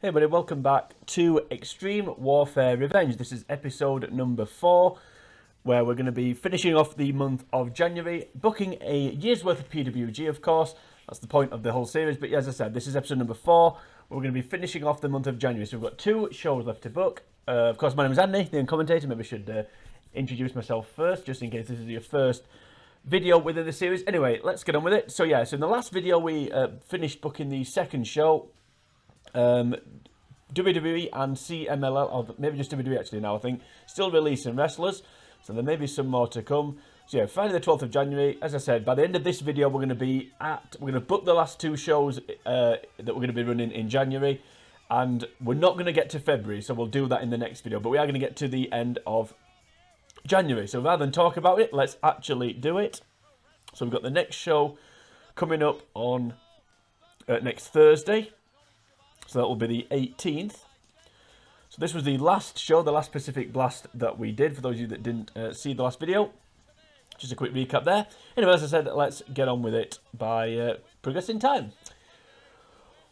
Hey everybody, welcome back to Extreme Warfare Revenge. This is episode number 4, where we're going to be finishing off the month of January, booking a year's worth of PWG, of course. That's the point of the whole series, but as I said, this is episode number 4. We're going to be finishing off the month of January, so we've got 2 shows left to book. Of course, my name is Andy, the commentator. Maybe I should introduce myself first, just in case this is your first video within the series. Anyway, let's get on with it. So in the last video, we finished booking the second show. WWE and CMLL, or maybe just WWE actually now, I think, still releasing wrestlers, so there may be some more to come. So Friday the 12th of January, as I said, by the end of this video, we're going to book the last 2 shows that we're going to be running in January, and we're not going to get to February, so we'll do that in the next video, but we are going to get to the end of January. So rather than talk about it, let's actually do it. So we've got the next show coming up on next Thursday. So that will be the 18th. So this was the last show, the last Pacific Blast that we did, for those of you that didn't see the last video. Just a quick recap there. Anyway, as I said, let's get on with it by progressing time.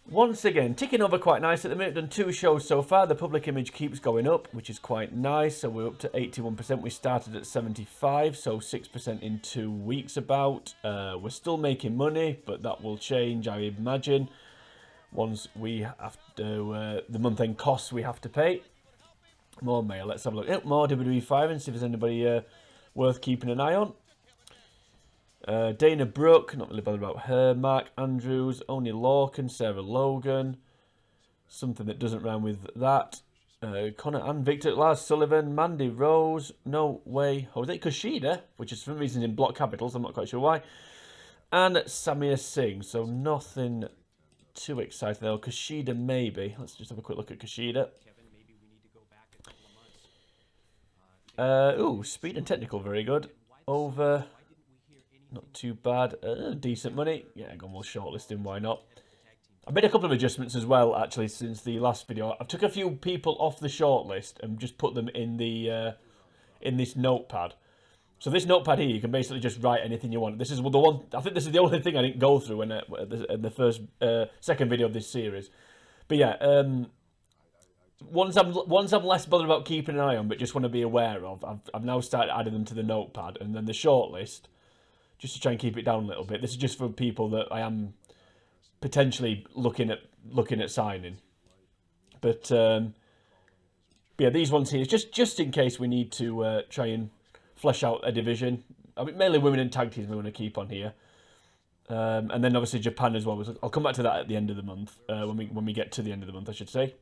Once again, ticking over quite nice. At the minute, done 2 shows so far. The public image keeps going up, which is quite nice. So we're up to 81%. We started at 75, so 6% in 2 weeks about. We're still making money, but that will change, I imagine, once we have to, the month-end costs we have to pay. More mail, let's have a look. Oh, more WWE 5 and see if there's anybody worth keeping an eye on. Dana Brooke, not really bothered about her. Mark Andrews, Only Lorcan, Sarah Logan. Something that doesn't rhyme with that. Connor and Victor, Lars Sullivan, Mandy Rose, No Way, Jose Kushida, which is for some reason in block capitals, I'm not quite sure why. And Samir Singh, so nothing too exciting though. Kushida maybe. Let's just have a quick look at Kushida. Ooh, speed and technical, very good. Over, not too bad. Decent money. Yeah, go on, we'll shortlist him, why not? I made a couple of adjustments as well, actually, since the last video. I took a few people off the shortlist and just put them in the in this notepad. So this notepad here, you can basically just write anything you want. This is the one. I think this is the only thing I didn't go through in the second video of this series. But yeah, ones I'm less bothered about keeping an eye on, but just want to be aware of. I've now started adding them to the notepad, and then the shortlist, just to try and keep it down a little bit. This is just for people that I am potentially looking at signing. But yeah, these ones here, just in case we need to try and flesh out a division. I mean, mainly women and tag teams we want to keep on here, and then obviously Japan as well. I'll come back to that at the end of the month, when we get to the end of the month, I should say.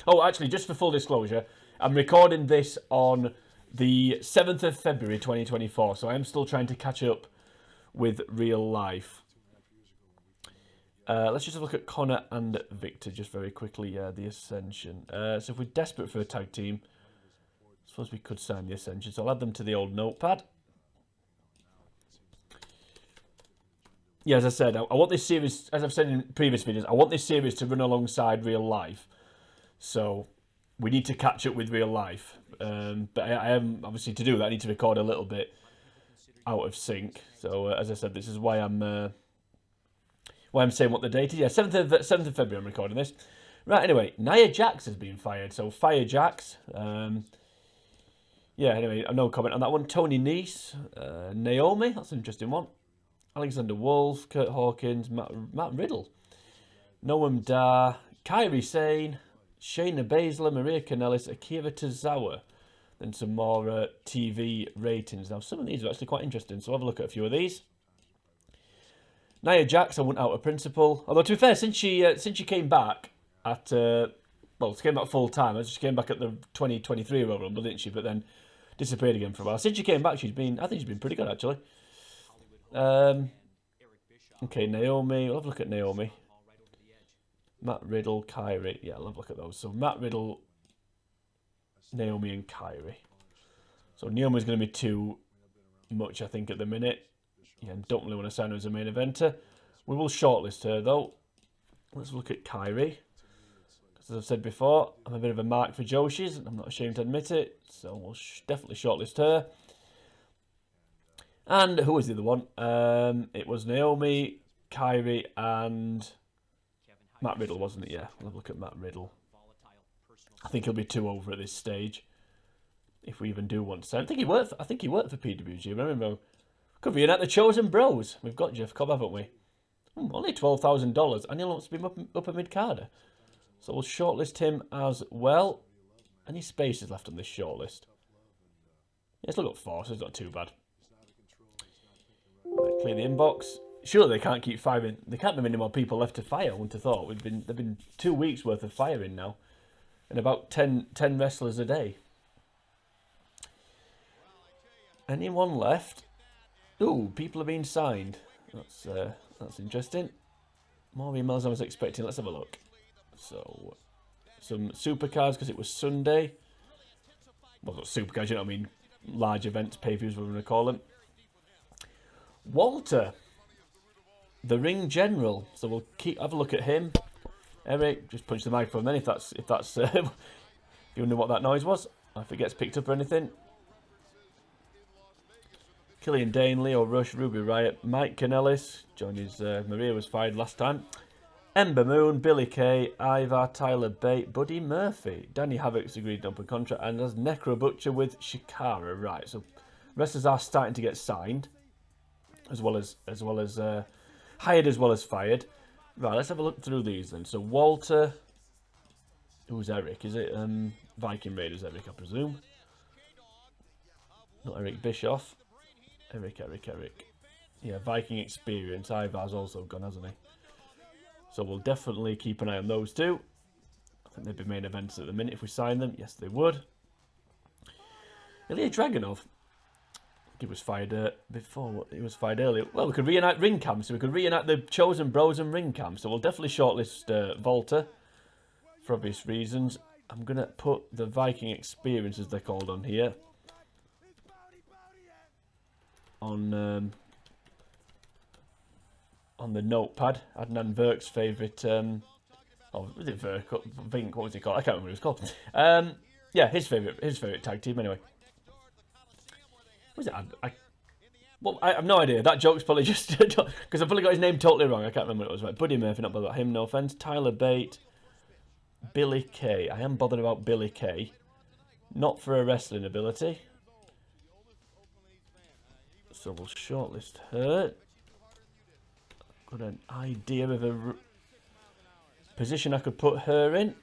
Oh, actually, just for full disclosure, I'm recording this on the 7th of February 2024, so I am still trying to catch up with real life. Let's just have a look at Connor and Victor just very quickly. The Ascension. So if we're desperate for a tag team, I suppose we could sign the Ascension, so I'll add them to the old notepad. Yeah, as I said, I want this series, as I've said in previous videos, I want this series to run alongside real life. So we need to catch up with real life. But I am, obviously, to do that, I need to record a little bit out of sync. So as I said, this is why I'm saying what the date is. Yeah, 7th of February I'm recording this. Right, anyway, Nia Jax has been fired. So fire Jax. Yeah, anyway, no comment on that one. Tony Nese, Naomi, that's an interesting one. Alexander Wolf, Kurt Hawkins, Matt Riddle, Noam Dar, Kairi Sane, Shayna Baszler, Maria Kanellis, Akira Tozawa. Then some more TV ratings. Now, some of these are actually quite interesting, so I'll have a look at a few of these. Nia Jax, I went out of principle. Although, to be fair, since she came back at, well, she came back full time. She came back at the 2023 Royal Rumble, didn't she? But then disappeared again for a while. Since she came back, I think she's been pretty good, actually. Okay, Naomi. I'll have a look at Naomi. Matt Riddle, Kairi. Yeah, I'll have a look at those. So Matt Riddle, Naomi, and Kairi. So Naomi's going to be too much, I think, at the minute. Yeah, don't really want to sign her as a main eventer. We will shortlist her, though. Let's look at Kairi. Because as I've said before, I'm a bit of a mark for Joshi's. I'm not ashamed to admit it. So we'll definitely shortlist her. And who was the other one? It was Naomi, Kairi, and Matt Riddle, wasn't it? Yeah, we'll have a look at Matt Riddle. I think he'll be 2 over at this stage, if we even do want to sign. I think he worked for PWG. Remember, could be at the Chosen Bros. We've got Jeff Cobb, haven't we? Only $12,000, and he'll want to be up a mid-carder. So we'll shortlist him as well. Any spaces left on this shortlist? Yeah, it's still got 4, so it's not too bad. Right, clear the inbox. Surely they can't keep firing. There can't be many more people left to fire, I wouldn't have thought. There've been 2 weeks worth of firing now. And about 10 wrestlers a day. Anyone left? Ooh, people are being signed. That's interesting. More emails than I was expecting. Let's have a look. So, some supercars because it was Sunday. Well, not supercars, you know what I mean? Large events, pay-per-views, whatever we're going to call them. Walter, the ring general. So we'll have a look at him. Eric, just punch the microphone then if that's if you wonder what that noise was. Or if it gets picked up or anything. Killian Dane, Leo Rush, Ruby Riot, Mike Kanellis, Johnny's Maria was fired last time. Ember Moon, Billy Kay, Ivar, Tyler Bate, Buddy Murphy, Danny Havoc's agreed to open contract, and there's Necro Butcher with Shikara. Right, so wrestlers are starting to get signed, as well as hired as well as fired. Right, let's have a look through these then. So Walter, who's Eric? Is it Viking Raiders Eric, I presume? Not Eric Bischoff. Eric. Yeah, Viking Experience. Ivar's also gone, hasn't he? So we'll definitely keep an eye on those two. I think they'd be main events at the minute if we sign them. Yes, they would. Ilya Dragunov. He was fired before. He was fired earlier. Well, we could reunite Ring Cam. So we could reunite the Chosen Bros and Ring Cam. So we'll definitely shortlist Walter for obvious reasons. I'm going to put the Viking Experience, as they're called, on here. On the notepad, Adnan Verk's favourite, oh, was it Verk? Vink, what was he called? I can't remember what he was called. Yeah, his favourite tag team anyway. Was it? Well, I have no idea. That joke's probably just because I've probably got his name totally wrong. I can't remember what it was. Right, Buddy Murphy, not bothered about him. No offence. Tyler Bate, Billy Kay. I am bothered about Billy Kay, not for a wrestling ability. So we'll shortlist her. Got an idea of a position I could put her in,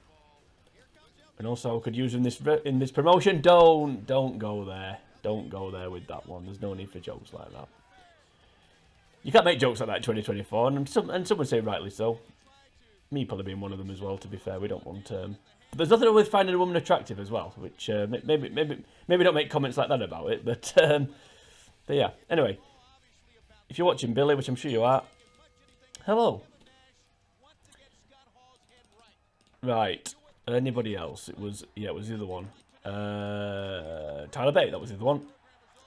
and also I could use her in this promotion. Don't go there. Don't go there with that one. There's no need for jokes like that. You can't make jokes like that in 2024, and some would say rightly so. Me probably being one of them as well. To be fair, we don't want. But there's nothing wrong with finding a woman attractive as well, which maybe don't make comments like that about it. But yeah. Anyway, if you're watching Billy, which I'm sure you are, hello. Right. Anybody else? It was the other one. Tyler Bate, that was the other one.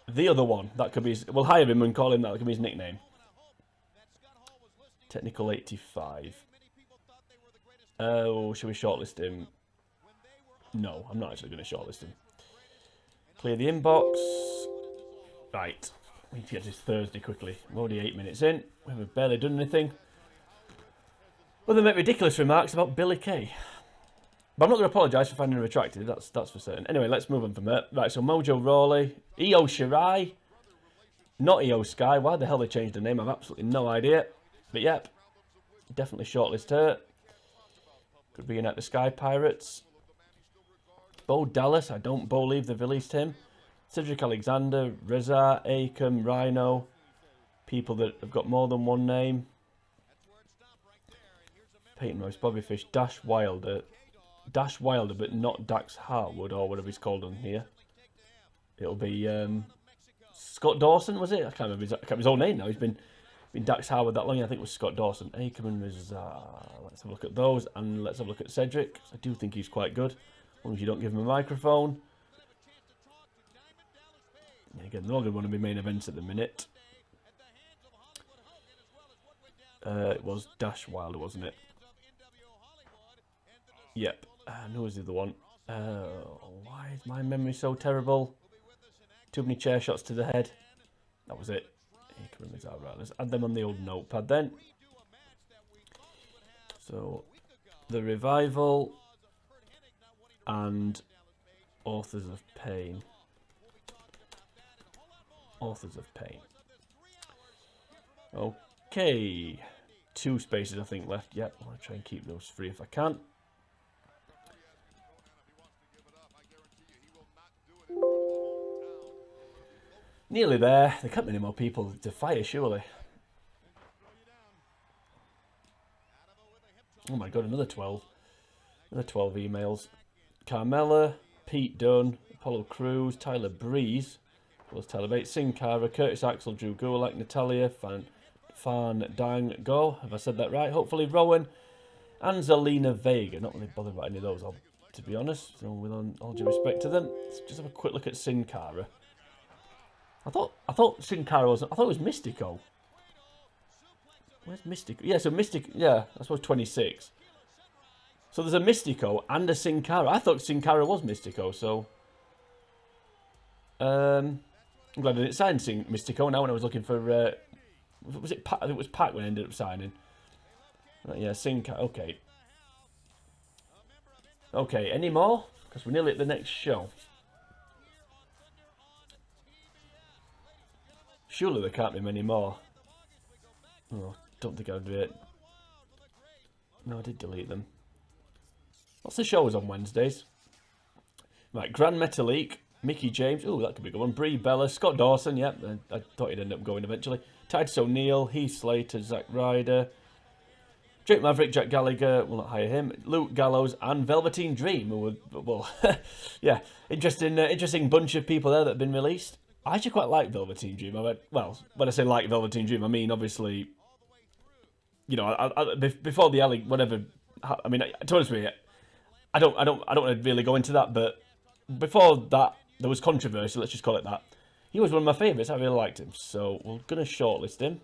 The other one. That could be we'll hire him and call him that. That could be his nickname. Technical 85. Oh, should we shortlist him? No, I'm not actually going to shortlist him. Clear the inbox. Right. We need to get this Thursday quickly. We're already 8 minutes in. We haven't barely done anything. Well, they make ridiculous remarks about Billy Kay. But I'm not going to apologise for finding her attractive. That's for certain. Anyway, let's move on from that. Right, so Mojo Rawley. Io Shirai. Not Io Sky. Why the hell they changed the name? I've absolutely no idea. But yep. Definitely shortlist her. Could be in at the Sky Pirates. Bo Dallas. I don't believe they've released him. Cedric Alexander. Reza. Akam. Rhino. People that have got more than one name. Peyton Royce. Bobby Fish. Dash Wilder, but not Dax Harwood or whatever he's called on here. It'll be Scott Dawson, was it? I can't remember his own name now. He's been Dax Harwood that long. I think it was Scott Dawson. Ackerman was. Let's have a look at those, and let's have a look at Cedric. I do think he's quite good, as long as you don't give him a microphone. Yeah, again, they're all going to want to be main events at the minute. It was Dash Wilder, wasn't it? Yep. And who was the other one? Why is my memory so terrible? Too many chair shots to the head. That was it. Right, let's add them on the old notepad then. So, The Revival, and Authors of Pain. Authors of Pain. Okay. 2 spaces, I think, left. Yep, I want to try and keep those free if I can. Nearly there. There can't be any more people to fire, surely. Oh my god, another 12. Another 12 emails. Carmella, Pete Dunne, Apollo Crews, Tyler Breeze, plus Tyler Bates, Sin Cara, Curtis Axel, Drew Gulak, Natalia, Fan Dang Go. Have I said that right? Hopefully Rowan, and Zelina Vega. Not really bothered about any of those, to be honest. So with all due respect to them, let's just have a quick look at Sin Cara. I thought Sin Cara was. I thought it was Mystico. Where's Mystico? Yeah, so Mystico. Yeah, I suppose 26. So there's a Mystico and a Sin Cara. I thought Sin Cara was Mystico, so I'm glad I didn't sign Mystico now when I was looking for. Was it Pac? I think it was Pac when I ended up signing. Yeah, Sin Cara. Okay. Okay, any more? Because we're nearly at the next show. Surely there can't be many more. Oh, don't think I'll do it. No, I did delete them. What's the shows on Wednesdays? Right, Grand Metalik, Mickey James. Oh, that could be a good one. Brie Bella, Scott Dawson. Yep, I thought he'd end up going eventually. Titus O'Neil, Heath Slater, Zack Ryder, Drake Maverick, Jack Gallagher. We'll not hire him. Luke Gallows and Velveteen Dream. Who would, well, yeah, interesting bunch of people there that have been released. I actually quite like Velveteen Dream. Well, when I say like Velveteen Dream, I mean obviously, you know, before the alley, whatever. I mean, to be honest with you, I don't want to really go into that, but before that, there was controversy. Let's just call it that. He was one of my favourites. I really liked him, so we're gonna shortlist him.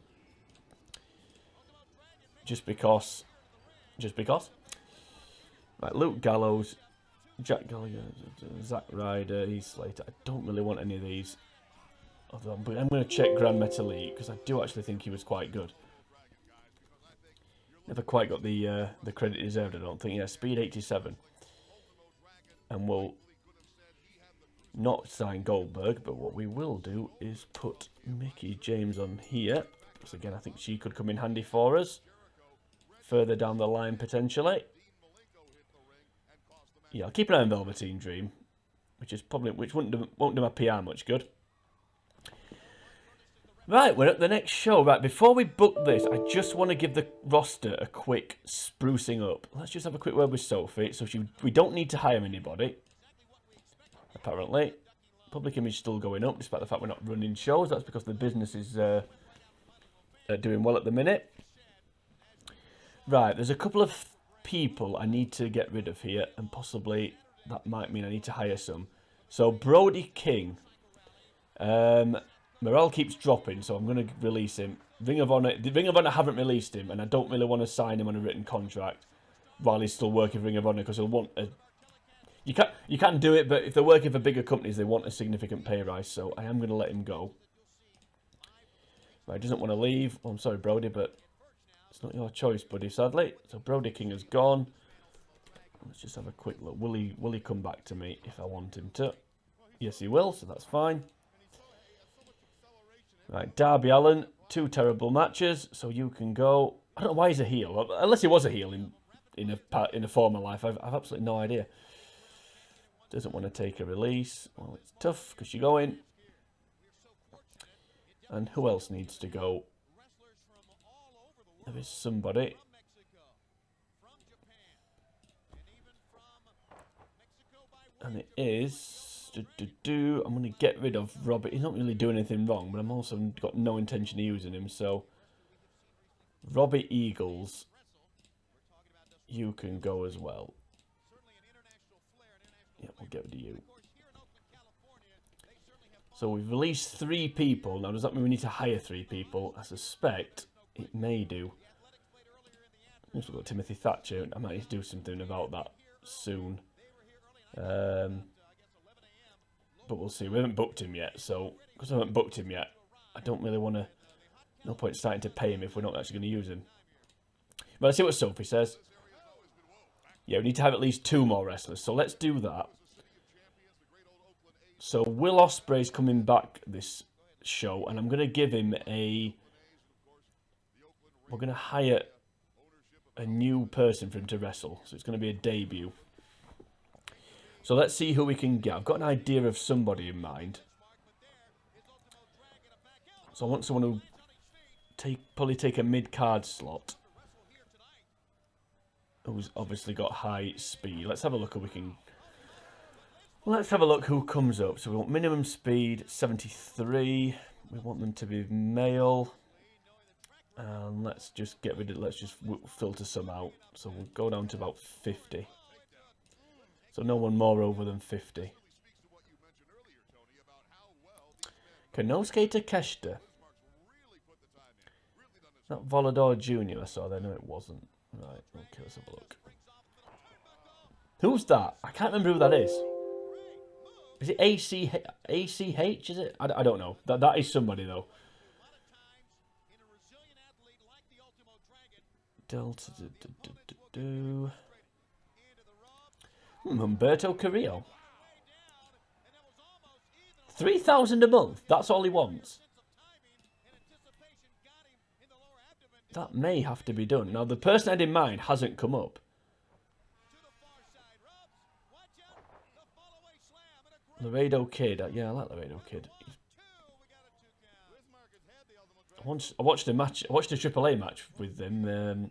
Just because. Right, Luke Gallows, Jack Gallagher, Zack Ryder, Heath Slater. I don't really want any of these. But I'm going to check Grand Metalik because I do actually think he was quite good. Never quite got the credit he deserved, I don't think. Yeah, speed 87. And we'll not sign Goldberg, but what we will do is put Mickey James on here. Because again, I think she could come in handy for us. Further down the line, potentially. Yeah, I'll keep an eye on Velveteen Dream. Which won't do my PR much good. Right, we're at the next show. Right, before we book this, I just want to give the roster a quick sprucing up. Let's just have a quick word with Sophie. So we don't need to hire anybody, apparently. Public image still going up, despite the fact we're not running shows. That's because the business is doing well at the minute. Right, there's a couple of people I need to get rid of here, and possibly that might mean I need to hire some. So Brody King. Morale keeps dropping, so I'm going to release him. Ring of Honor haven't released him, and I don't really want to sign him on a written contract while he's still working for Ring of Honor, because he'll want a... You can do it, but if they're working for bigger companies, they want a significant pay rise, so I am going to let him go. Right, he doesn't want to leave. Oh, I'm sorry, Brody, but it's not your choice, buddy, sadly. So Brody King has gone. Let's just have a quick look. Will he come back to me if I want him to? Yes, he will, so that's fine. Right, Darby Allin, 2 terrible matches, so you can go. I don't know why he's a heel, unless he was a heel in a former life. I've absolutely no idea. Doesn't want to take a release. Well, it's tough because you're going. And who else needs to go? There is somebody. And it is... I'm going to get rid of Robert. He's not really doing anything wrong, but I'm also got no intention of using him. So, Robbie Eagles, you can go as well. Yeah, we'll get rid of you. So we've released 3 people. Now, does that mean we need to hire 3 people? I suspect it may do. We've got Timothy Thatcher. I might need to do something about that soon. But we'll see. We haven't booked him yet, so because I haven't booked him yet, I don't really want to... No point starting to pay him if we're not actually going to use him. But let's see what Sophie says. Yeah, we need to have at least 2 more wrestlers. So let's do that. So Will Ospreay's coming back this show, and I'm going to give him a... We're going to hire a new person for him to wrestle. So it's going to be a debut. So let's see who we can get. I've got an idea of somebody in mind. So I want someone who probably take a mid-card slot. Who's obviously got high speed. Let's have a look who we can... Let's have a look who comes up. So we want minimum speed, 73. We want them to be male. And let's just get rid of... Let's just filter some out. So we'll go down to about 50. So no one more over than 50. Konosuke Takeshita. Not Volador Jr. I saw there. No, it wasn't. Right, okay, let's have a look. Who's that? I can't remember who that is. Is it ACH? Is it? I don't know. That is somebody, though. Delta... Humberto Carrillo. 3,000 a month. That's all he wants. That may have to be done. Now, the person I had in mind hasn't come up. Laredo Kid. Yeah, I like Laredo Kid. I watched a match. I watched a AAA match with him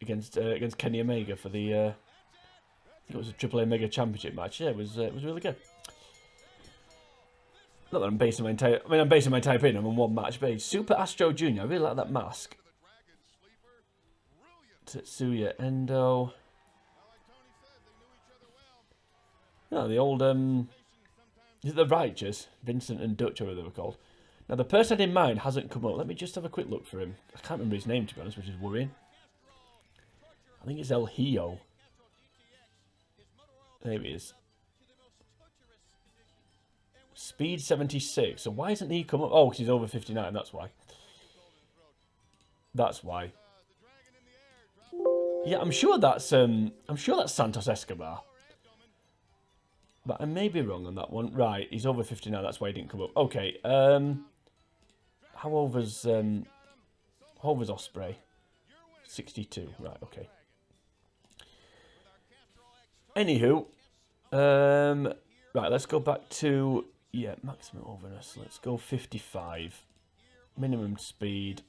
against Kenny Omega for the. I think it was a AAA Mega Championship match. Yeah, it was really good. Not that I'm basing my entire... I mean, I'm basing my entire opinion on one match base. Super Astro Jr. I really like that mask. Tetsuya Endo. No, the old... Is it the Righteous? Vincent and Dutch, or whatever they were called. Now, the person I had in mind hasn't come up. Let me just have a quick look for him. I can't remember his name, to be honest, which is worrying. I think it's El Hijo. There he is. Speed 76. So why isn't he come up? Oh, because he's over 59. That's why. That's why. Yeah, I'm sure that's Santos Escobar. But I may be wrong on that one. Right, he's over 59. That's why he didn't come up. Okay. How over's Ospreay? 62. Right. Okay. Anywho, right. Let's go back to. Yeah, maximum overness. Let's go 55. Minimum speed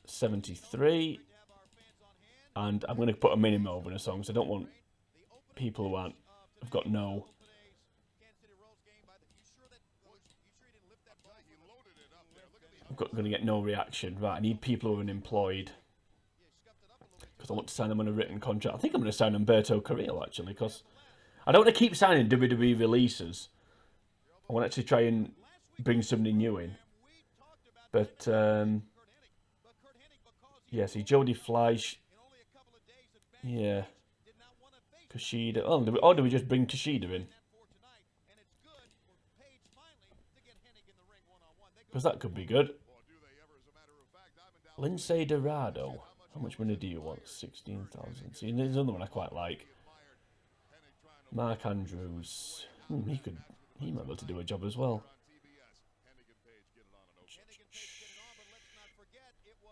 73. And I'm going to put a minimum overness on because I don't want people who have got no... I'm going to get no reaction. Right, I need people who are unemployed. Because I want to sign them on a written contract. I think I'm going to sign Humberto Carrillo, actually, because... I don't want to keep signing WWE releases. I want to actually try and bring somebody new in. But, yeah, see, Jody Fleisch. Yeah. Kushida. Oh, do we just bring Kushida in? Because that could be good. Lindsay Dorado. How much money do you want? 16,000. See, there's another one I quite like. Mark Andrews. He might be able to do a job as well.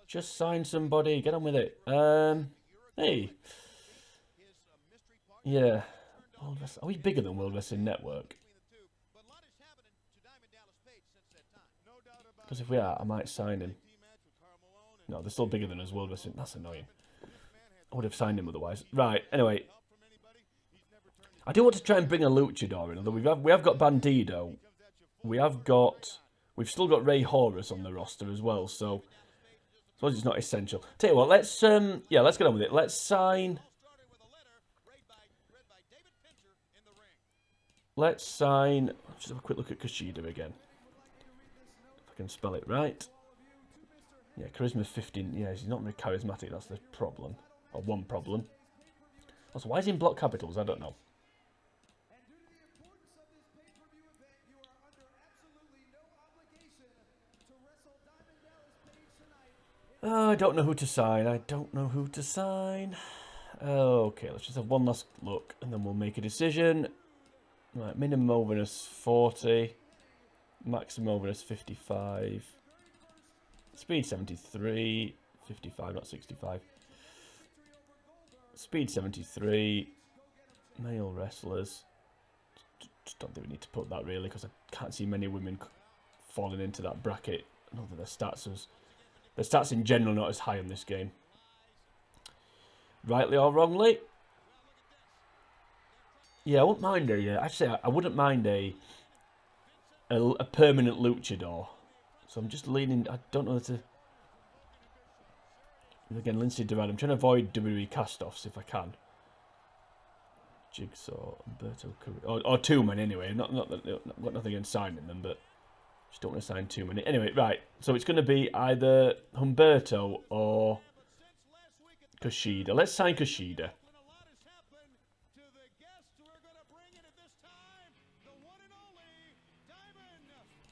Just sign somebody. Get on with it. Hey. Yeah. Are we bigger than World Wrestling Network? Because if we are, I might sign him. No, they're still bigger than us, World Wrestling. That's annoying. I would have signed him otherwise. Right, anyway. I do want to try and bring a luchador in, although we have got Bandido. We've still got Ray Horus on the roster as well, so I suppose it's not essential. Tell you what, let's get on with it. Let's sign. Let's just have a quick look at Kushida again. If I can spell it right. Yeah, charisma 15. Yeah, he's not very charismatic. That's the problem, or one problem. Also, why is he in block capitals? I don't know. Oh, I don't know who to sign. I don't know who to sign. Okay, let's just have one last look and then we'll make a decision. Right, minimum overness 40. Maximum overness 55. Speed 73. 55, not 65. Speed 73. Male wrestlers. Just don't think we need to put that really because I can't see many women falling into that bracket. I know that their stats in general are not as high in this game. Rightly or wrongly? Yeah, I wouldn't mind actually, I wouldn't mind a permanent luchador. So I'm just leaning. I don't know to. Again, Lindsay Dorado. I'm trying to avoid WWE cast-offs if I can. Jigsaw, Umberto Carrillo, or two men anyway. Not got nothing against signing them, but just don't want to sign too many. Anyway, right. So it's going to be either Humberto or Kushida. Let's sign Kushida.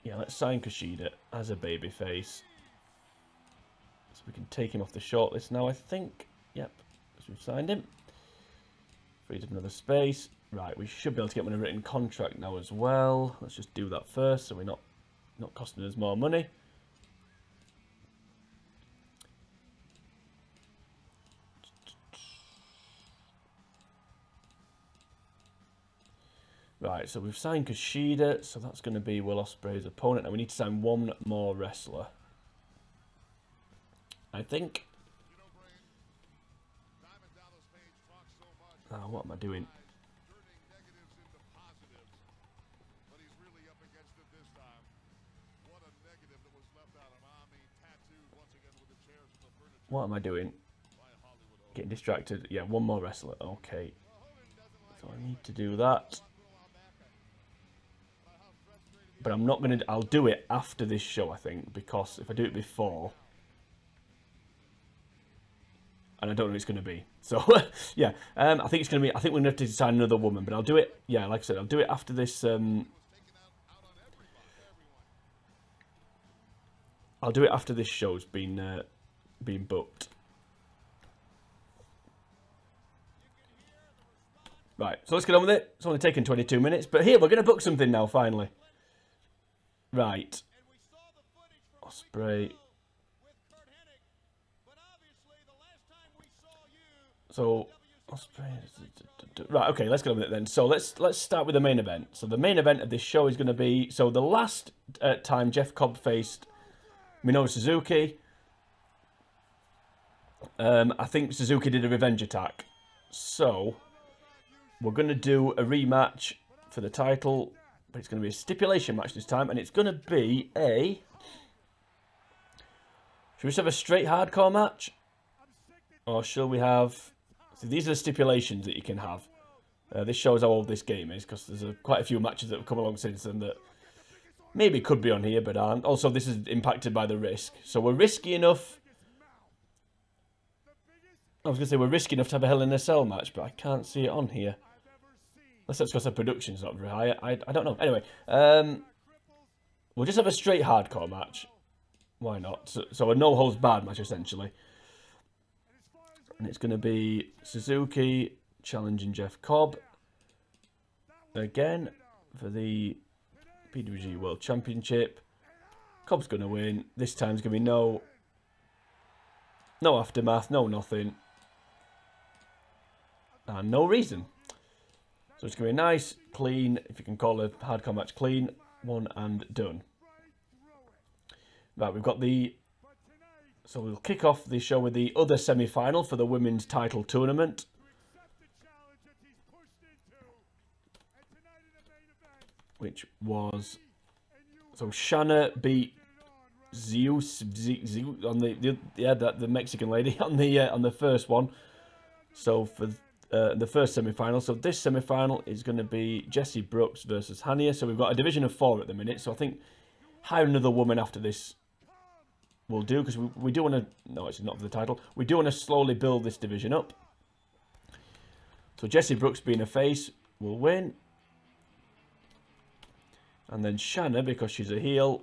Yeah, let's sign Kushida as a babyface. So we can take him off the shortlist now, I think. Yep, because we've signed him. Freed up another space. Right, we should be able to get him on a written contract now as well. Let's just do that first so we're not costing us more money. Right, so we've signed Kushida, so that's going to be Will Ospreay's opponent. And we need to sign one more wrestler, I think. Oh, what am I doing? What am I doing? Getting distracted. Yeah, one more wrestler. Okay. So I need to do that. But I'm not going to... I'll do it after this show, I think. Because if I do it before... And I don't know who it's going to be. So, yeah. I think it's going to be... I think we're going to have to decide another woman. But I'll do it... Yeah, like I said, I'll do it after this... I'll do it after this show's been booked. Right, so let's get on with it. It's only taken 22 minutes. But here, we're going to book something now, finally. Right. Ospreay. So, Ospreay. Right, okay, let's get on with it then. So let's start with the main event. So the main event of this show is going to be... So the last time Jeff Cobb faced Minoru Suzuki, I think Suzuki did a revenge attack. So we're going to do a rematch for the title. But it's going to be a stipulation match this time. And it's going to be a... Should we just have a straight hardcore match? Or shall we have... So these are the stipulations that you can have. This shows how old this game is. Because there's quite a few matches that have come along since then that maybe could be on here but aren't. Also, this is impacted by the risk. So we're risky enough... I was going to say we're risky enough to have a Hell in a Cell match. But I can't see it on here. Unless that's because the production's not very high. I don't know. Anyway, we'll just have a straight hardcore match. Why not? So a no-holds-barred match, essentially. And it's going to be Suzuki challenging Jeff Cobb. Again, for the PWG World Championship. Cobb's going to win. This time's going to be no aftermath, no nothing. And no reason. So it's going to be nice, clean, if you can call a hardcore match clean, one and done. Right, we've got the... So we'll kick off the show with the other semi-final for the women's title tournament. Which was... So Shanna beat Zeus on the Mexican lady on the first one. So for... the first semi-final. So this semi-final is going to be Jessie Brooks versus Hania. So we've got a division of 4 at the minute. So I think hire another woman after this will do. Because we do want to... No, it's not for the title. We do want to slowly build this division up. So Jessie Brooks being a face will win. And then Shanna, because she's a heel,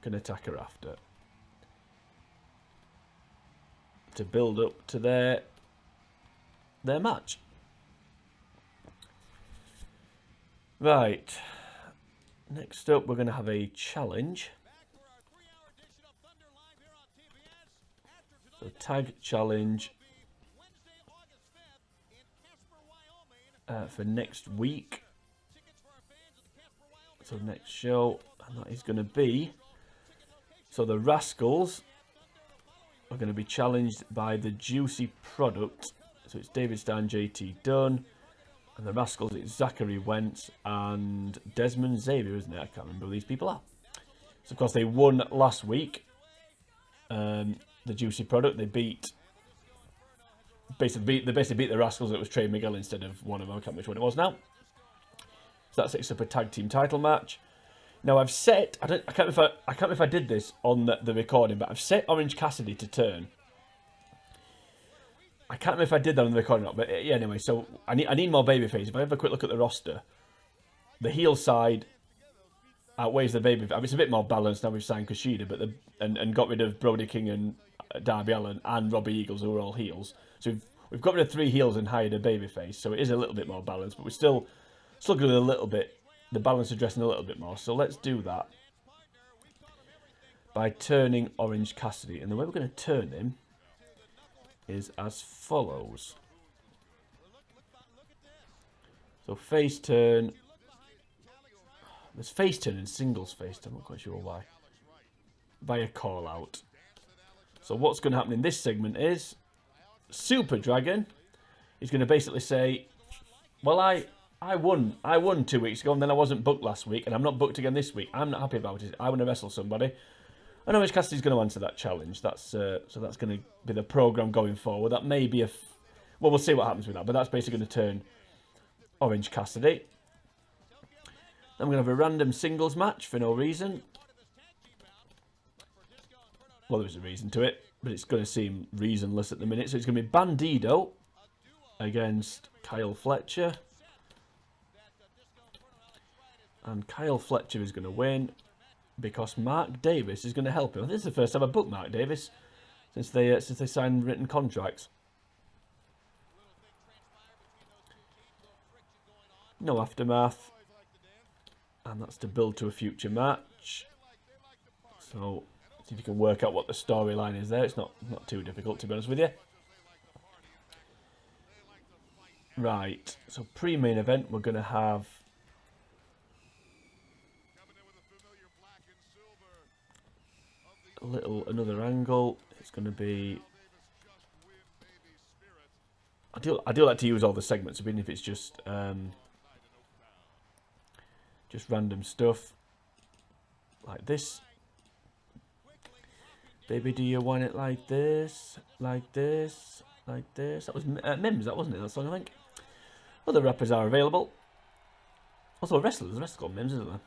can attack her after. to build up to their match. Right. Next up, we're going to have a challenge. So tag challenge for next week. So next show, and that is going to be, so the Rascals are going to be challenged by the Juicy Product. So it's David Stein, JT Dunn, and the Rascals, it's Zachary Wentz and Desmond Xavier, isn't it? I can't remember who these people are. So of course they won last week. The Juicy Product, they basically beat the Rascals. It was Trey Miguel instead of one of them. I can't remember which one it was now. So that sets up a tag team title match. Now I've set, I can't remember if I did this on the recording, but I've set Orange Cassidy to turn. I can't remember if I did that on the recording or not, but yeah, anyway, so I need more babyface. If I have a quick look at the roster, the heel side outweighs the baby. I mean, it's a bit more balanced now we've signed Kushida, but and got rid of Brody King and Darby Allin and Robbie Eagles, who are all heels. So we've got rid of 3 heels and hired a babyface, so it is a little bit more balanced, but we're still good with a little bit, the balance addressing a little bit more. So let's do that by turning Orange Cassidy, and the way we're going to turn him is as follows. So face turn. There's face turn and singles face turn. I'm not quite sure why. By a call out. So what's going to happen in this segment is Super Dragon is going to basically say, well, I won 2 weeks ago, and then I wasn't booked last week, and I'm not booked again this week. I'm not happy about it. I want to wrestle somebody. I know Orange Cassidy's going to answer that challenge. So that's going to be the program going forward. That may be well, we'll see what happens with that. But that's basically going to turn Orange Cassidy. Then we're going to have a random singles match for no reason. Well, there's a reason to it, but it's going to seem reasonless at the minute. So it's going to be Bandido against Kyle Fletcher. And Kyle Fletcher is going to win because Mark Davis is going to help him. I think this is the first time I booked Mark Davis since they signed written contracts. No aftermath. And that's to build to a future match. So, see if you can work out what the storyline is there. It's not too difficult, to be honest with you. Right, so pre-main event, we're going to have another angle. It's going to be, I do like to use all the segments, even if it's just random stuff like this. Baby, do you want it like this, like this, like this? That was Mims, that wasn't it? That song, I think. Other rappers are available. Also, wrestlers. The wrestler's called Mims, isn't there?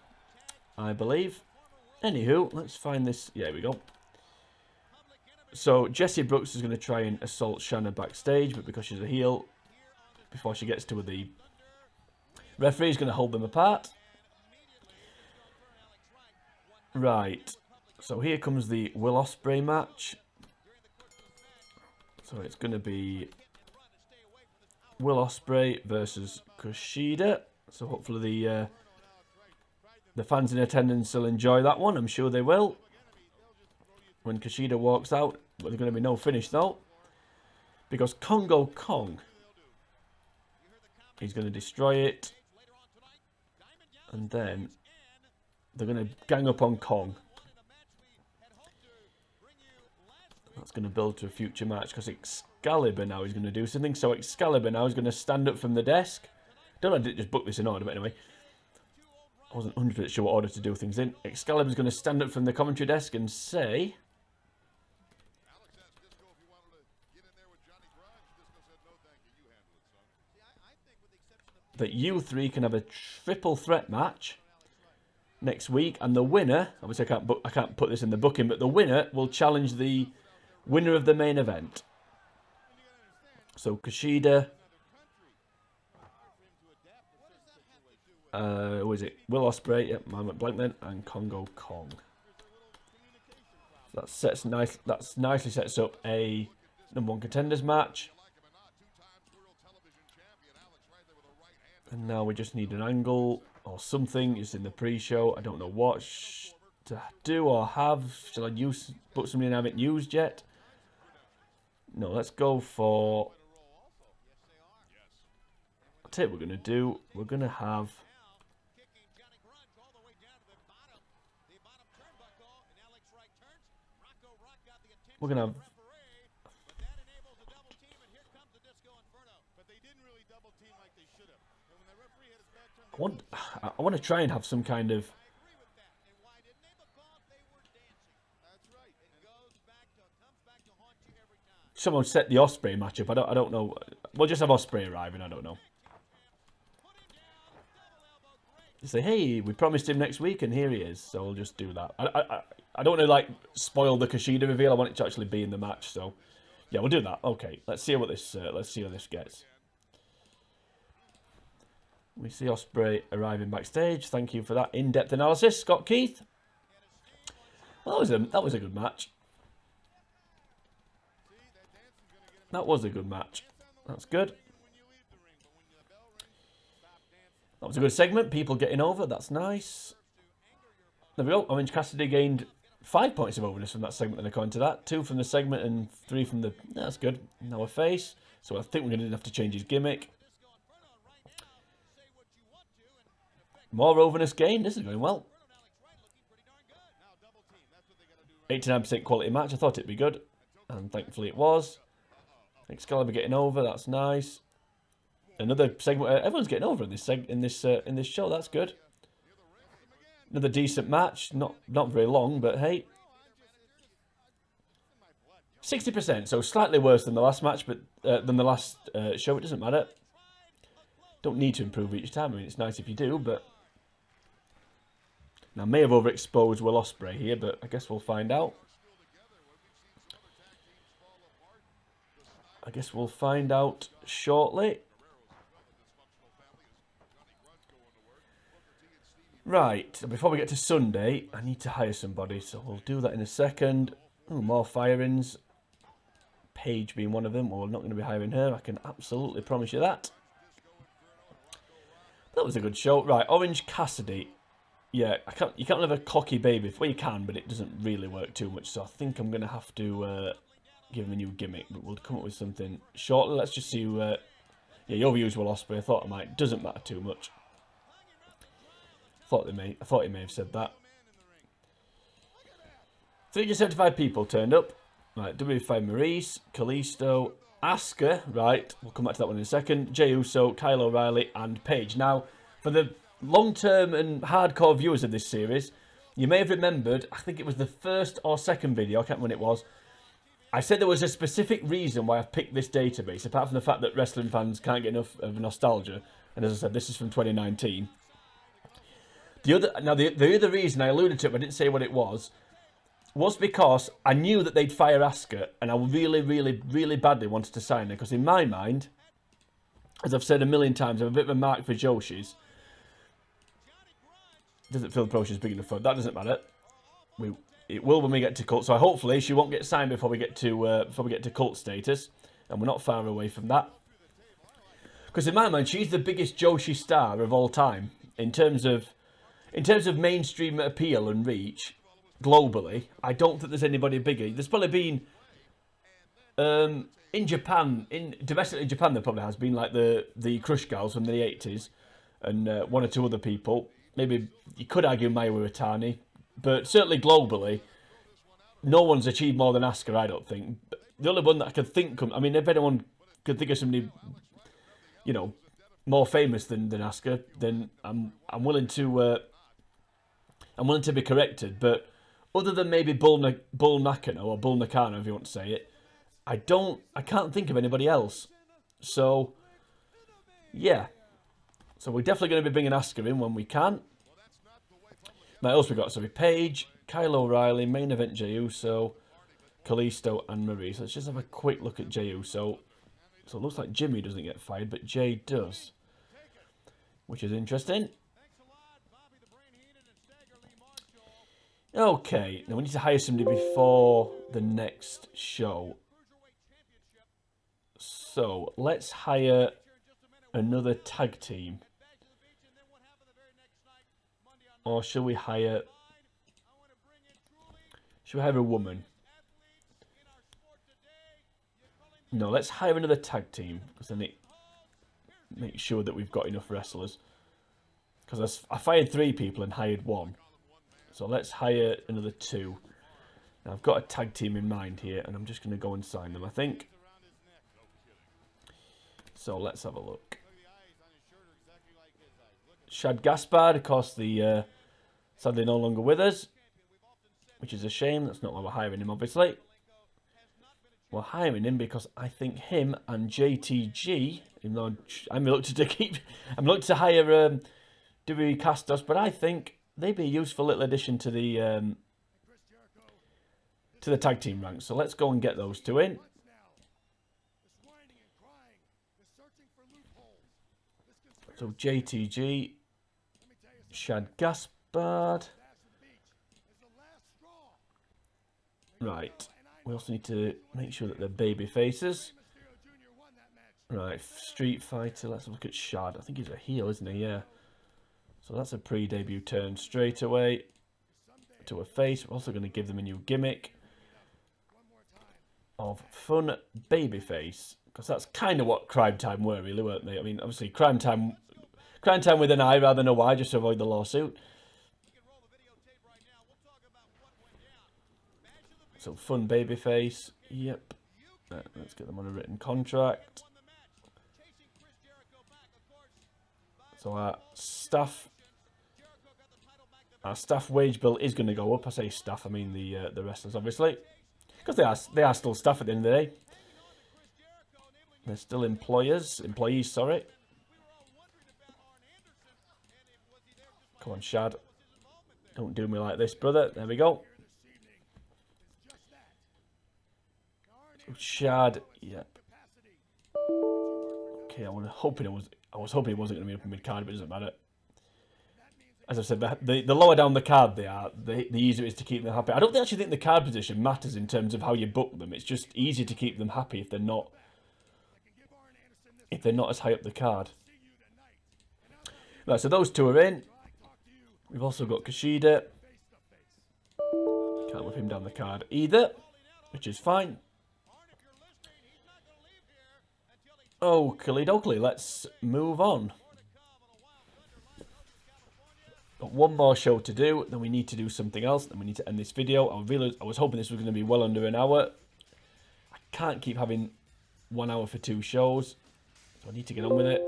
I believe. Anywho, let's find this. Yeah, here we go. So, Jessie Brooks is going to try and assault Shanna backstage, but because she's a heel, before she gets to her, the referee is going to hold them apart. Right. So, here comes the Will Ospreay match. So, it's going to be Will Ospreay versus Kushida. So, hopefully the fans in attendance will enjoy that one. I'm sure they will. When Kushida walks out, but there's going to be no finish though, because Congo Kong, he's going to destroy it, and then they're going to gang up on Kong. That's going to build to a future match because Excalibur now is going to do something. So Excalibur now is going to stand up from the desk. Don't know, I didn't just book this in order, but anyway, I wasn't 100% sure what order to do things in. Excalibur's going to stand up from the commentary desk and say that you three can have a triple threat match next week, and the winner, obviously I can't put this in the booking, but the winner will challenge the winner of the main event. So Kushida, who is it? Will Ospreay, yep, I went blank then, and Congo Kong. So that nicely sets up a #1 contenders match. And now we just need an angle or something. It's in the pre-show. I don't know what to do or have. Shall I put something in I haven't used yet? No, let's go for... I'll tell you what we're going to do. We're going to have... We're going to have... I want to try and have some kind of... Someone set the Ospreay matchup. I don't know. We'll just have Ospreay arriving. I don't know. You say, hey, we promised him next week, and here he is. So we'll just do that. I don't want to like spoil the Kushida reveal. I want it to actually be in the match. So yeah, we'll do that. Okay, let's see what this. Let's see how this gets. We see Ospreay arriving backstage. Thank you for that in-depth analysis, Scott Keith. Well, that was a good match. That was a good match. That's good. That was a good segment. People getting over. That's nice. There we go. Orange Cassidy gained 5 points of overness from that segment, and according to that, 2 from the segment and 3 from the... That's good. Now a face. So I think we're going to have to change his gimmick. More overness gained. This is going well. 89% quality match. I thought it'd be good, and thankfully it was. Excalibur getting over. That's nice. Another segment. Everyone's getting over in this show. That's good. Another decent match. Not very long, but hey. 60%. So slightly worse than the last match, but than the last show. It doesn't matter. Don't need to improve each time. I mean, it's nice if you do, but now may have overexposed Will Ospreay here, but I guess we'll find out. I guess we'll find out shortly. Right, before we get to Sunday, I need to hire somebody, so we'll do that in a second. Ooh, more firings. Paige being one of them. Well, we're not going to be hiring her, I can absolutely promise you that. That was a good show. Right, Orange Cassidy. Yeah, you can't have a cocky baby. Well, you can, but it doesn't really work too much, so I think I'm going to have to... give him a new gimmick, but we'll come up with something shortly. Let's just see. Yeah, your views Will Ospreay. I thought I might. Doesn't matter too much. I thought he may have said that. 375 people turned up. Right, W5 Maurice, Kalisto, Asuka. Right, we'll come back to that one in a second. Jey Uso, Kyle O'Reilly, and Paige. Now, for the long-term and hardcore viewers of this series, you may have remembered. I think it was the first or second video. I can't remember when it was. I said there was a specific reason why I've picked this database, apart from the fact that wrestling fans can't get enough of nostalgia. And as I said, this is from 2019. The other reason I alluded to it, but I didn't say what it was because I knew that they'd fire Asuka, and I really, really, really badly wanted to sign her. Because in my mind, as I've said a million times, I'm a bit of a mark for Joshi's. Doesn't feel the promotion's big enough for it. That doesn't matter. It will when we get to cult, so hopefully she won't get signed before we get to cult status, and we're not far away from that. Because in my mind, she's the biggest Joshi star of all time in terms of mainstream appeal and reach globally. I don't think there's anybody bigger. There's probably been in Japan, domestically in Japan, there probably has been like the Crush Gals from the 80s, and one or two other people. Maybe you could argue Mayu Iwatani. But certainly globally, no one's achieved more than Asuka, I don't think. The only one that I could think of, I mean, if anyone could think of somebody, you know, more famous than Asuka, then I'm willing to be corrected. But other than maybe Bull Nakano or Bull Nakano, if you want to say it, I can't think of anybody else. So yeah, so we're definitely going to be bringing Asuka in when we can. Now, else we got, so Paige, Kyle O'Reilly, main event Jey Uso, Kalisto, and Marie. So let's just have a quick look at Jey Uso. So it looks like Jimmy doesn't get fired, but Jey does, which is interesting. Okay, now we need to hire somebody before the next show. So let's hire another tag team. Or shall we hire a woman? No, let's hire another tag team, because then it makes sure that we've got enough wrestlers. Because I fired 3 people and hired 1. So let's hire another 2. Now I've got a tag team in mind here, and I'm just going to go and sign them, I think. So let's have a look. Shad Gaspard, of course, sadly no longer with us, which is a shame. That's not why we're hiring him, obviously. We're hiring him because I think him and JTG, even though I'm reluctant to hire Dewey Castos, but I think they'd be a useful little addition to the tag team ranks. So let's go and get those 2 in. So JTG, Shad Gaspard. Right. We also need to make sure that they're baby faces. Right, Street Fighter. Let's look at Shad. I think he's a heel, isn't he? Yeah. So that's a pre-debut turn straight away to a face. We're also going to give them a new gimmick of fun baby face, because that's kind of what Crime Time were, really, weren't they? I mean, obviously, Crime Time with an I rather than a Y, just to avoid the lawsuit. So fun babyface, yep. Let's get them on a written contract. So our staff wage bill is going to go up. I say staff, I mean the wrestlers, obviously, because they are still staff at the end of the day. They're still employees, sorry. Come on, Shad. Don't do me like this, brother. There we go. Shad, yep. Okay, I was hoping he wasn't going to be up in mid card, but it doesn't matter. As I said, the lower down the card they are, the easier it is to keep them happy. I don't actually think the card position matters in terms of how you book them. It's just easier to keep them happy if they're not as high up the card. Right, so those 2 are in. We've also got Kushida. Can't whip him down the card either, which is fine. Oakley dokley, let's move on. Got one more show to do, then we need to do something else, then we need to end this video. I was hoping this was going to be well under an hour. I can't keep having 1 hour for 2 shows, so I need to get on with it.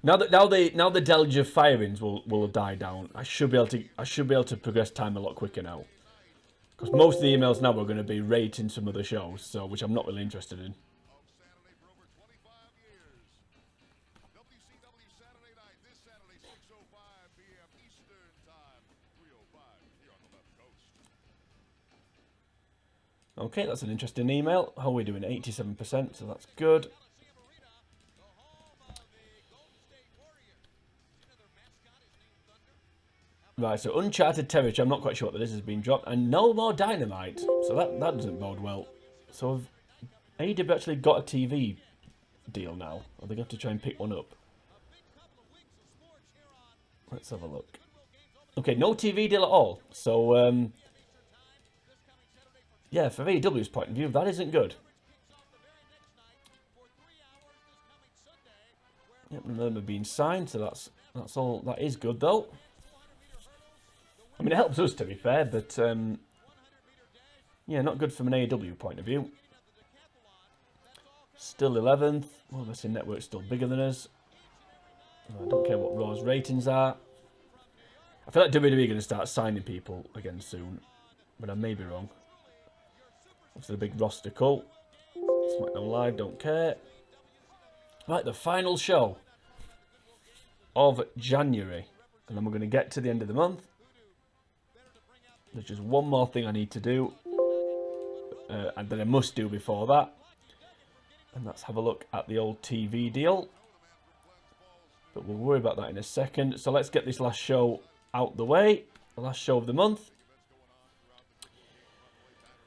Now the deluge of firings will die down, I should be able to progress time a lot quicker now. Because most of the emails now are going to be rating some other shows, so which I'm not really interested in. Okay, that's an interesting email. How are we doing? 87%, so that's good. Right, so Uncharted Territory, I'm not quite sure what that is, has been dropped. And no more Dynamite. So that doesn't bode well. So have AEW actually got a TV deal now? Are they going to have to try and pick one up? Let's have a look. Okay, no TV deal at all. So, yeah, for AEW's point of view, that isn't good. Yep, none of them have been signed, so that's all. That is good, though. I mean, it helps us, to be fair, but, yeah, not good from an AEW point of view. Still 11th. Well, the Wrestling Network's still bigger than us. I don't care what Raw's ratings are. I feel like WWE are going to start signing people again soon, but I may be wrong. What's the big roster call? SmackDown Live, don't care. Right, the final show of January. And then we're going to get to the end of the month. There's just one more thing I need to do. And then I must do before that. And let's have a look at the old TV deal. But we'll worry about that in a second. So let's get this last show out the way. The last show of the month.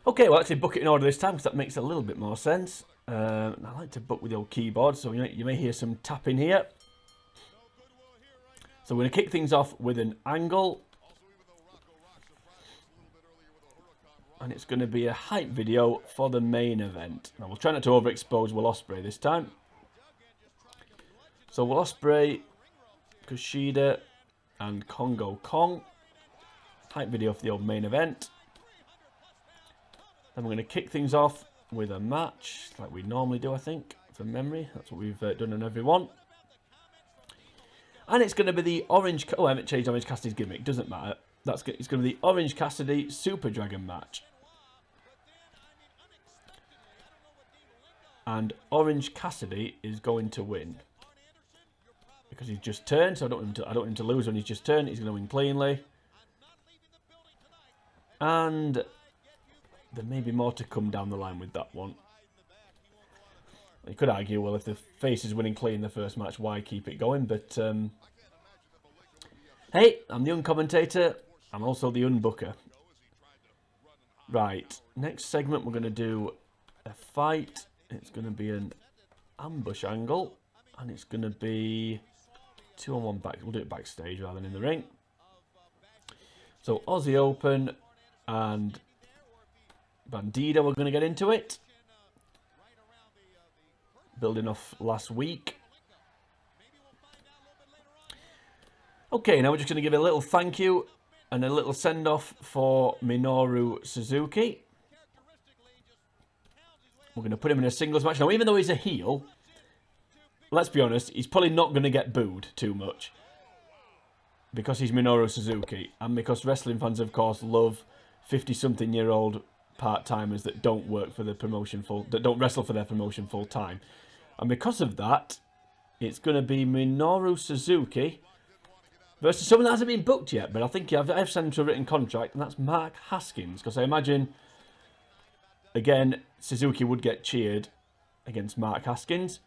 Okay, well, actually book it in order this time because that makes a little bit more sense. I like to book with the old keyboard, so you may hear some tapping here. So we're going to kick things off with an angle. And it's going to be a hype video for the main event. Now, we'll try not to overexpose Will Ospreay this time. So, Will Ospreay, Kushida, and Kongo Kong. Hype video for the old main event. Then we're going to kick things off with a match, like we normally do, I think, from memory. That's what we've done on every one. And it's going to be the Orange... Oh, I haven't changed Orange Cassidy's gimmick. Doesn't matter. It's going to be the Orange Cassidy Super Dragon match. And Orange Cassidy is going to win. Because he's just turned, so I don't want him to lose when he's just turned. He's going to win cleanly. And there may be more to come down the line with that one. You could argue, well, if the face is winning clean in the first match, why keep it going? But, hey, I'm the uncommentator. I'm also the unbooker. Right, next segment we're going to do a fight. It's going to be an ambush angle. And it's going to be 2-on-1 back. We'll do it backstage rather than in the ring. So Aussie Open and Bandito are going to get into it. Building off last week. Okay, now we're just going to give a little thank you and a little send-off for Minoru Suzuki. We're going to put him in a singles match. Now, even though he's a heel, let's be honest, he's probably not going to get booed too much. Because he's Minoru Suzuki. And because wrestling fans, of course, love 50-something-year-old part-timers that don't work for the promotion that don't wrestle for their promotion full-time. And because of that, it's going to be Minoru Suzuki versus someone that hasn't been booked yet. But I think I've sent him to a written contract, and that's Mark Haskins. Because I imagine, again, Suzuki would get cheered against Mark Haskins.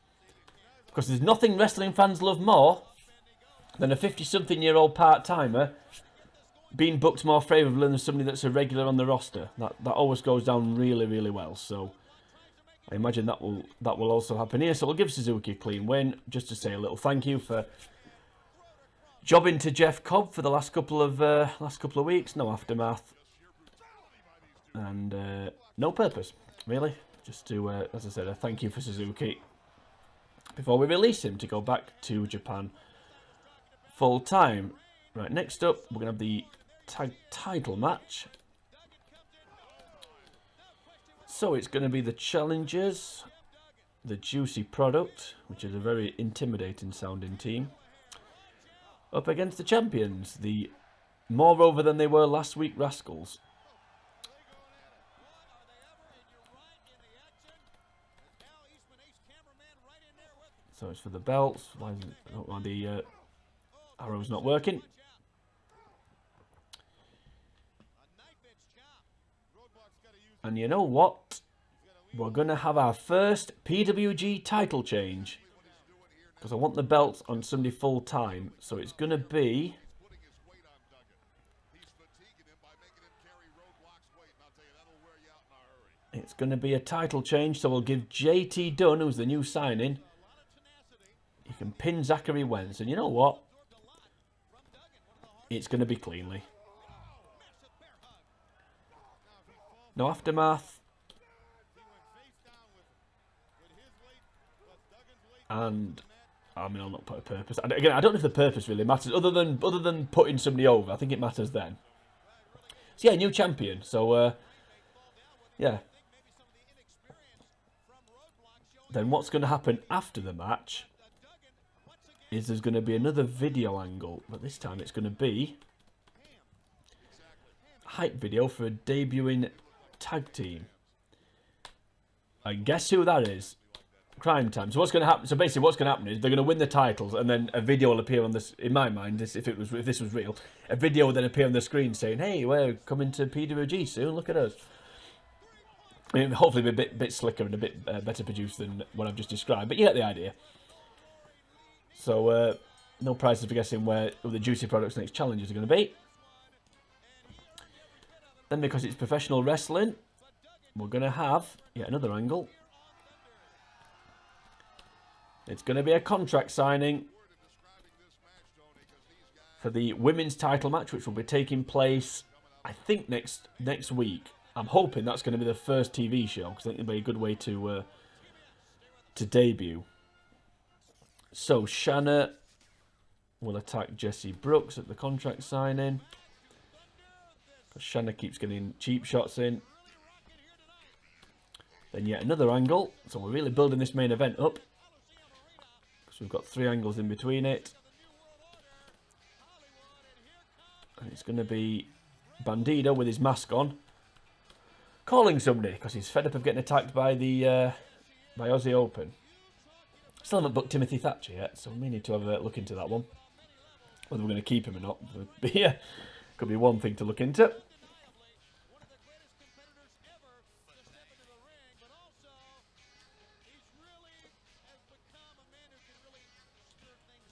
Because there's nothing wrestling fans love more than a 50-something-year-old part-timer being booked more favourably than somebody that's a regular on the roster. That always goes down really, really well. So I imagine that will also happen here. So we'll give Suzuki a clean win, just to say a little thank you for jobbing to Jeff Cobb for the last couple of weeks. No aftermath and no purpose, really. Just to, as I said, a thank you for Suzuki before we release him to go back to Japan full time. Right, next up, we're going to have the tag title match. So it's going to be the challengers, the Juicy Product, which is a very intimidating sounding team, up against the champions, the more over than they were last week Rascals. So it's for the belts. Why the arrow's not working? And you know what? We're going to have our first PWG title change. Because I want the belt on somebody full time. So it's going to be... It's going to be a title change. So we'll give JT Dunn, who's the new signing. You can pin Zachary Wentz. And you know what? It's going to be cleanly. No aftermath. And I mean, I'll not put a purpose. Again, I don't know if the purpose really matters, other than putting somebody over. I think it matters then. So yeah, new champion. So yeah. Then what's going to happen after the match is there's going to be another video angle, but this time it's going to be a hype video for a debuting tag team. And guess who that is? Crime Time. So what's going to happen? So basically, what's going to happen is they're going to win the titles, and then a video will appear on this. In my mind, if this was real, a video will then appear on the screen saying, "Hey, we're coming to PWG soon. Look at us." I mean, hopefully, be a bit slicker and a bit better produced than what I've just described. But you get the idea. So no prizes for guessing where the Juicy Products next challenges are going to be. Then, because it's professional wrestling, we're going to have yet another angle. It's going to be a contract signing for the women's title match, which will be taking place, I think, next week. I'm hoping that's going to be the first TV show, because I think it'll be a good way to debut. So Shanna will attack Jessie Brooks at the contract signing. Shanna keeps getting cheap shots in. Then yet another angle. So we're really building this main event up, because we've got 3 angles in between it. And it's going to be Bandido with his mask on, calling somebody, because he's fed up of getting attacked by the by Aussie Open. Still haven't booked Timothy Thatcher yet, so we may need to have a look into that one. Whether we're going to keep him or not. But yeah, could be one thing to look into.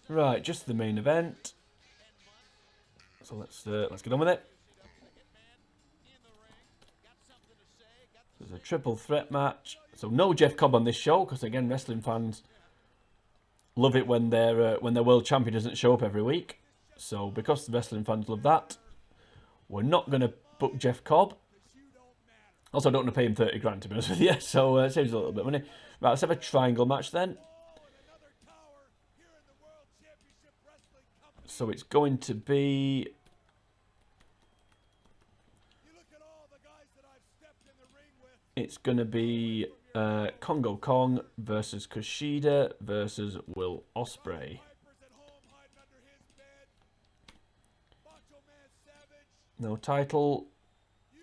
Right, just the main event. So let's get on with it. There's a triple threat match. So no Jeff Cobb on this show, because again, wrestling fans love it when their world champion doesn't show up every week. So because the wrestling fans love that, we're not going to book Jeff Cobb. Also, I don't want to pay him 30 grand, to be honest with you. So it saves a little bit of money. Right, let's have a triangle match then. So it's going to be... It's going to be Congo Kong versus Kushida versus Will Ospreay. No title.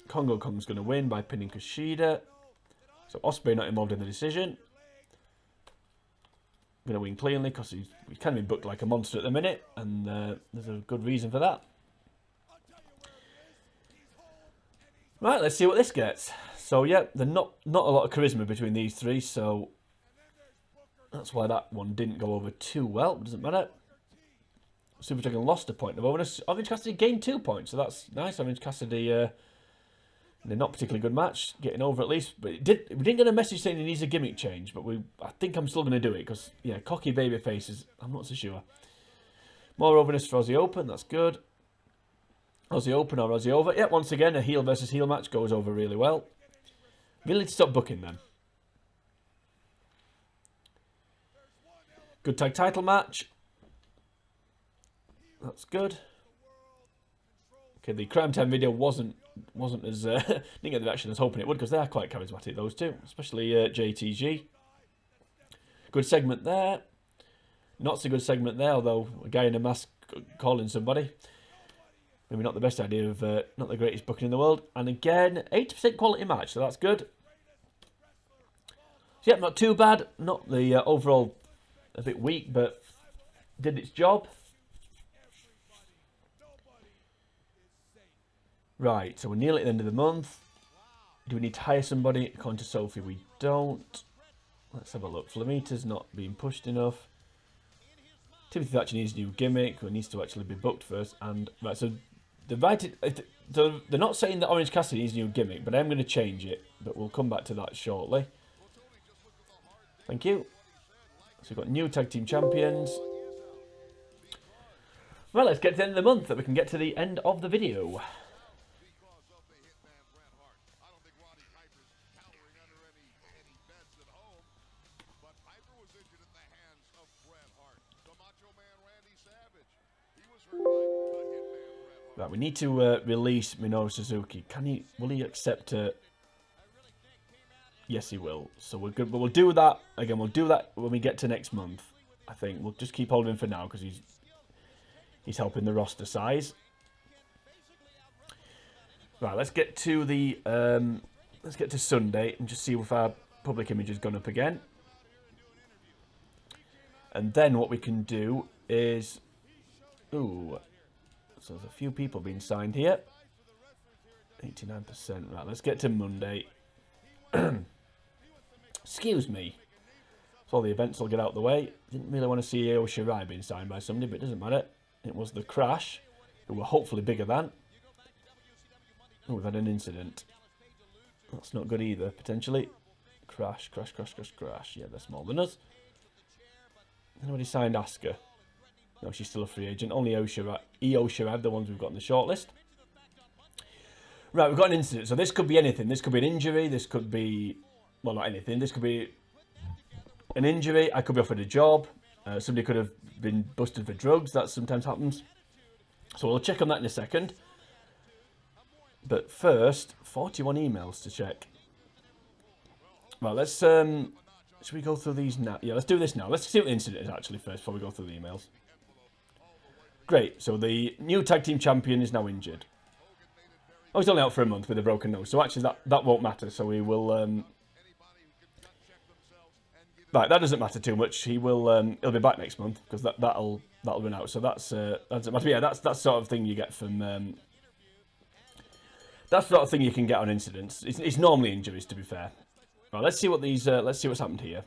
Congo Kong's going to win by pinning Kushida. So Ospreay not involved in the decision. Going to win cleanly because he's kind of been booked like a monster at the minute, and there's a good reason for that. Right, let's see what this gets. So yeah, there's not a lot of charisma between these three, so that's why that one didn't go over too well. But doesn't matter. Super Dragon lost a point of bonus. Orange Cassidy gained 2 points, so that's nice. Orange Cassidy in a not particularly good match, getting over at least. But we didn't get a message saying he needs a gimmick change, but I think I'm still going to do it because yeah, cocky baby faces. I'm not so sure. More overness for Aussie Open. That's good. Aussie Open or Aussie over. Yeah, once again, a heel versus heel match goes over really well. Really need to stop booking them. Good tag title match. That's good. Okay, the Crime Time video wasn't as didn't get the reaction I was hoping it would, because they are quite charismatic, those two, especially JTG. Good segment there. Not so good segment there, although a guy in a mask calling somebody. Maybe not the best idea of not the greatest booking in the world. And again, 80% quality match, so that's good. So yeah, not too bad. Not the overall a bit weak, but did its job. Right, so we're nearly at the end of the month. Do we need to hire somebody? According to Sophie, we don't. Let's have a look. Flamita's not being pushed enough. Timothy Thatcher needs a new gimmick, or needs to actually be booked first. And right, so they're not saying that Orange Cassidy needs a new gimmick, but I'm going to change it. But we'll come back to that shortly. Thank you. So we've got new tag team champions. Well, let's get to the end of the month, that we can get to the end of the video. Right, we need to release Minoru Suzuki. Will he accept it? Yes, he will. So we're good, but we'll do that again. We'll do that when we get to next month. I think we'll just keep holding him for now because he's helping the roster size. Right, let's get to the Sunday and just see if our public image has gone up again. And then what we can do is, so there's a few people being signed here. 89%. Right, let's get to Monday. Excuse me. So all the events will get out of the way. Didn't really want to see Io Shirai being signed by somebody, but it doesn't matter. It was the Crash, who were hopefully bigger than. Oh, we've had an incident. That's not good either, potentially. Crash. Yeah, they're smaller than us. Anybody signed Asuka? No, she's still a free agent. Only Io Shirai, the ones we've got on the shortlist. Right, we've got an incident. So this could be anything. This could be an injury. This could be... Well, not anything. This could be an injury. I could be offered a job. Somebody could have been busted for drugs. That sometimes happens. So we'll check on that in a second. But first, 41 emails to check. Right, let's... should we go through these now? Yeah, let's do this now. Let's see what the incident is actually first before we go through the emails. Great. So the new tag team champion is now injured. Oh, he's only out for a month with a broken nose. So actually that won't matter. So we will... Right, that doesn't matter too much. He'll be back next month because that'll run out. So that's yeah, that's sort of thing you get from that's the sort of thing you can get on incidents. It's normally injuries, to be fair. Right, let's see what these let's see what's happened here.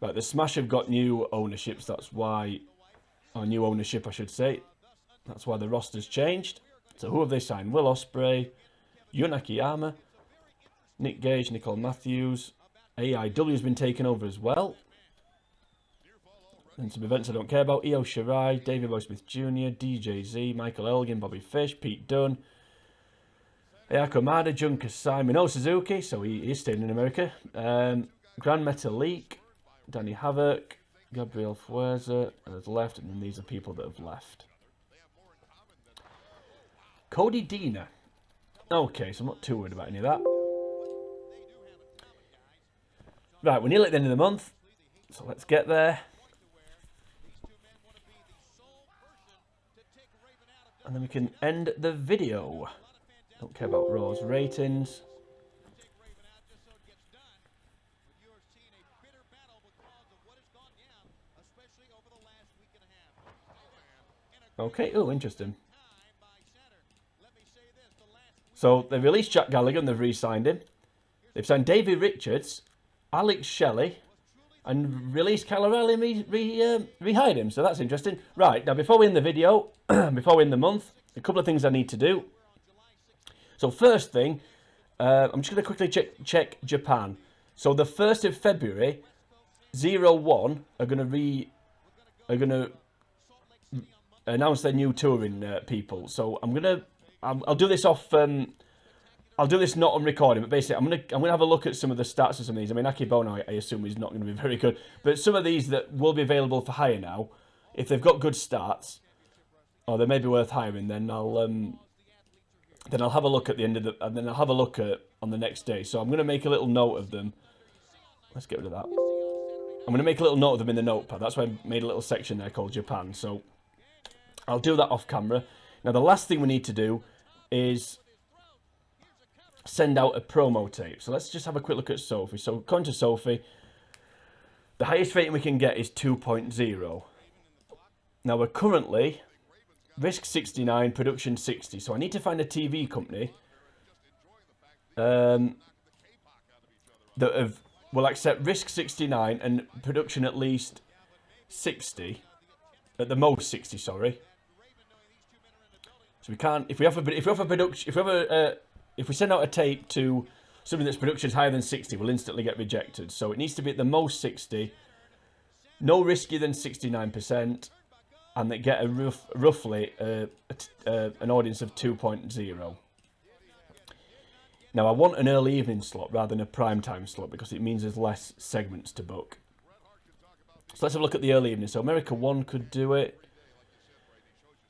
Right, the Smash have got new ownerships. That's why, or new ownership, I should say. That's why the roster's changed. So who have they signed? Will Ospreay, Yun Akiyama, Nick Gage, Nicole Matthews. AIW's been taken over as well. And some events I don't care about. Io Shirai, David Boy Smith Jr., DJZ, Michael Elgin, Bobby Fish, Pete Dunne, Ayako Mada, Jun Kasai, Minoru Suzuki, so he is staying in America. Grand Metalik, Danny Havoc, Gabriel Fuerza has left, and then these are people that have left. Cody Deaner. Okay, so I'm not too worried about any of that. Right, we're nearly at the end of the month, so let's get there. And then we can end the video. Don't care about Raw's ratings. Okay, oh, interesting. So they released Jack Gallagher and they've re-signed him. They've signed Davey Richards, Alex Shelley, and released Kyle O'Reilly and rehired him. So that's interesting. Right, now before we end the video, before we end the month, a couple of things I need to do. So first thing, I'm just going to quickly check Japan. So the 1st of February, 01 are going to announce their new touring people. So I'll do this off. I'll do this not on recording, but basically I'm gonna have a look at some of the stats of some of these. I mean, Akebono, I assume is not going to be very good, but some of these that will be available for hire now, if they've got good stats, or they may be worth hiring, then I'll have a look at the end of the, and then I'll have a look at on the next day. So I'm going to make a little note of them. Let's get rid of that. I'm going to make a little note of them in the notepad. That's why I made a little section there called Japan. So I'll do that off camera. Now the last thing we need to do is send out a promo tape. So let's just have a quick look at Sophie. So according to Sophie, the highest rating we can get is 2.0. Now we're currently Risk 69, Production 60. So I need to find a TV company that will accept Risk 69 and Production at least 60. At the most 60, sorry. So we can't, if we send out a tape to something that's production higher than 60, we'll instantly get rejected. So it needs to be at the most 60, no riskier than 69%, and they get a roughly an audience of 2.0. Now I want an early evening slot rather than a prime time slot because it means there's less segments to book. So let's have a look at the early evening. So America 1 could do it.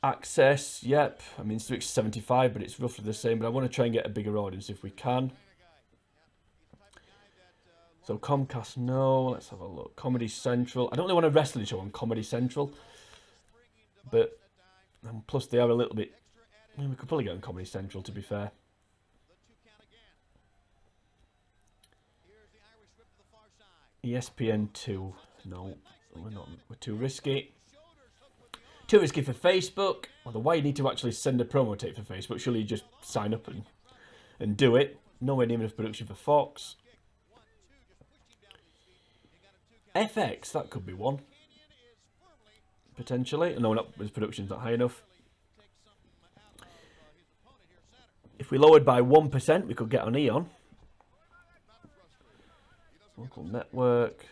Access, yep. I mean, it's 75, but it's roughly the same. But I want to try and get a bigger audience if we can. So Comcast, no. Let's have a look. Comedy Central. I don't really want a wrestling show on Comedy Central. But, plus they are a little bit... I mean, we could probably get on Comedy Central, to be fair. ESPN 2. No, we're not. We're too risky. Too risky for Facebook. Although why you need to actually send a promo tape for Facebook? Surely you just sign up and do it. Nowhere near enough production for Fox. FX, that could be one. Potentially. No, not his production's not high enough. If we lowered by 1%, we could get on Eon. Local network.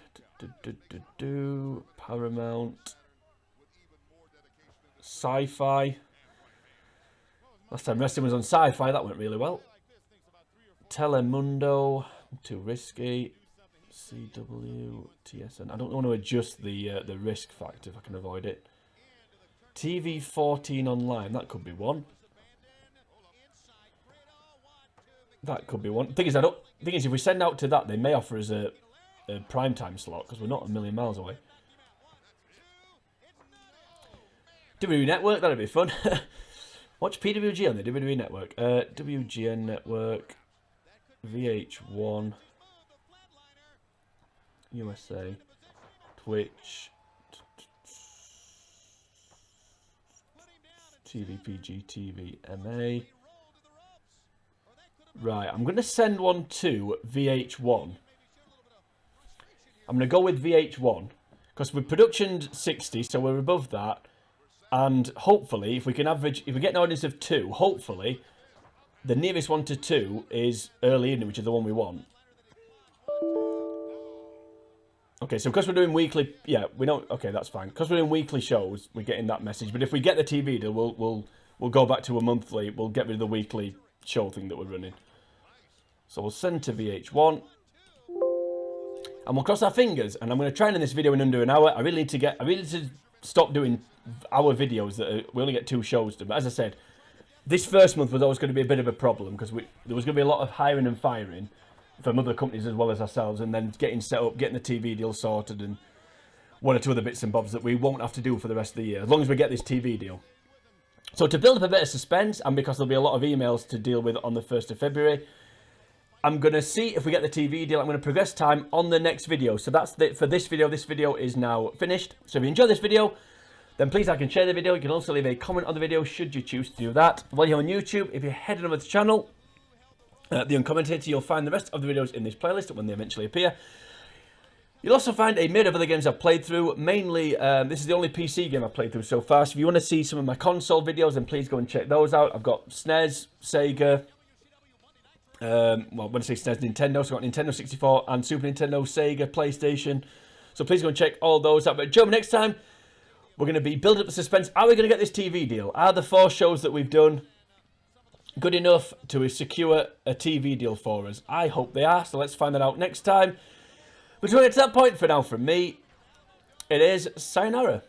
Paramount. Sci-Fi. Last time wrestling was on Sci-Fi, that went really well. Telemundo. Too risky. CW. TSN. I don't want to adjust the risk factor if I can avoid it. TV 14 online. That could be one. That could be one. Thing is, if we send out to that, they may offer us a prime time slot because we're not a million miles away. WWE Network, that'd be fun. Watch PWG on the WWE Network. WGN Network, VH1, USA, Twitch, TVPG, TV, MA. Right, I'm going to send one to VH1. I'm going to go with VH1 because we're production 60, so we're above that. And hopefully, if we can average, if we get an audience of 2, hopefully, the nearest one to 2 is early evening, which is the one we want. Okay, so because we're doing weekly, yeah, we don't. Okay, that's fine. Because we're doing weekly shows, we're getting that message. But if we get the TV deal, we'll go back to a monthly. We'll get rid of the weekly show thing that we're running. So we'll send to VH1. And we'll cross our fingers. And I'm going to try and end this video in under an hour. I really need to stop doing our videos that we only get 2 shows done. But as I said, this first month was always going to be a bit of a problem because there was going to be a lot of hiring and firing from other companies as well as ourselves, and then getting set up, getting the TV deal sorted, and 1 or 2 other bits and bobs that we won't have to do for the rest of the year, as long as we get this TV deal. So to build up a bit of suspense, and because there'll be a lot of emails to deal with on the 1st of February, I'm going to see if we get the TV deal. I'm going to progress time on the next video. So that's it for this video. This video is now finished. So if you enjoyed this video, then please like and share the video. You can also leave a comment on the video should you choose to do that. While you're on YouTube, if you head on over to the channel, the Uncommented, you'll find the rest of the videos in this playlist when they eventually appear. You'll also find a myriad of other games I've played through. Mainly, this is the only PC game I've played through so far. So if you want to see some of my console videos, then please go and check those out. I've got SNES, Sega, well, when I say SNES, Nintendo. So I've got Nintendo 64 and Super Nintendo, Sega, PlayStation. So please go and check all those out. But join me next time. We're going to be building up the suspense. Are we going to get this TV deal? Are the 4 shows that we've done good enough to secure a TV deal for us? I hope they are, so let's find that out next time. But to get to that point, for now from me, it is sayonara.